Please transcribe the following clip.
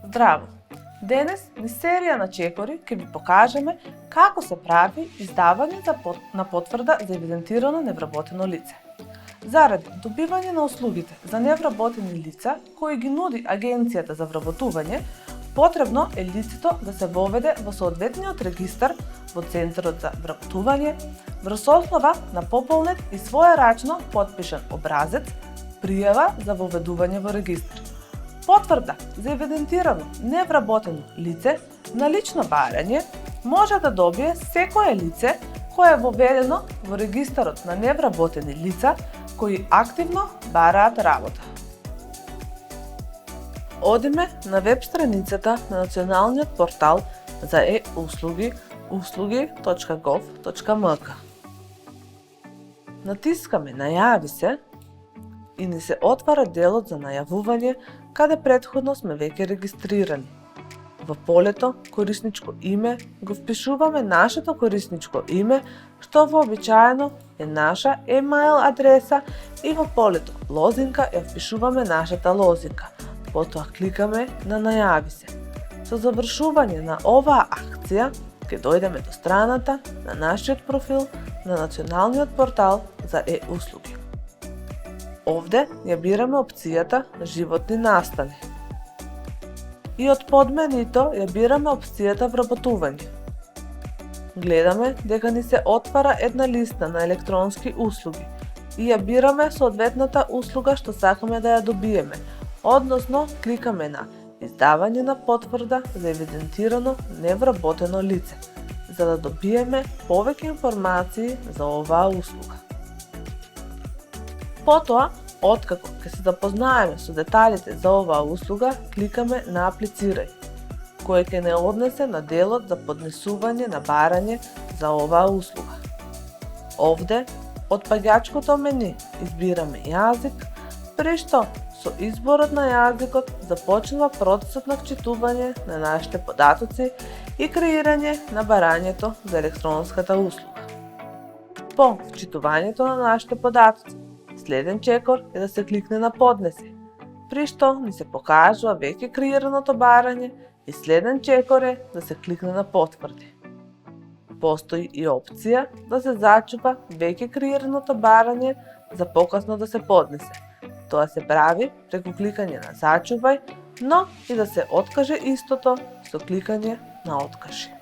Здраво! Денес низ серија на чекори ќе ви покажеме како се прави издавање на потврда за евидентирано невработено лице. Заради добивање на услугите за невработени лица кои ги нуди Агенцијата за вработување, потребно е лицето да се воведе во соодветниот регистар во Центарот за вработување врз основа на пополнет и своерачно потпишан образец пријава за воведување во регистар. Потврда за евидентирано невработено лице на лично барање може да добие секое лице кое е воведено во регистарот на невработени лица кои активно бараат работа. Одиме на веб страницата на националниот портал за e-услуги uslugi.gov.mk. Натискаме најави се и ни се отвара делот за најавување каде претходно сме веќе регистрирани. Во полето корисничко име го впишуваме нашето корисничко име, што вообичаено е наша емаил адреса, и во полето лозинка ја впишуваме нашата лозинка. Потоа кликаме на најави се. Со завршување на оваа акција ќе дојдеме до страната на нашиот профил на националниот портал за e-услуги. Овде ја бираме опцијата животни настани. И од подменито ја бираме опцијата вработување. Гледаме дека ни се отвара една листа на електронски услуги и ја бираме соодветната услуга што сакаме да ја добиеме, односно кликаме на издавање на потврда за евидентирано невработено лице, за да добиеме повеќе информации за оваа услуга. Потоа, откако ќе се запознаеме со деталите за оваа услуга, кликаме на аплицирај, кој ќе не однесе на делот за поднесување на барање за оваа услуга. Овде, од паѓачкото мени, избираме јазик, при што со изборот на јазикот започнува процесот на вчитување на нашите податоци и креирање на барањето за електронската услуга. По вчитувањето на нашите податоци, следен чекор е да се кликне на поднеси, при што ни се покажува веќе креираното барање, и следен чекор е да се кликне на потврди. Постои и опција да се зачупа веќе креираното барање за покасно да се поднесе. Тоа се прави преку кликање на зачупај, но и да се откаже истото со кликање на откажи.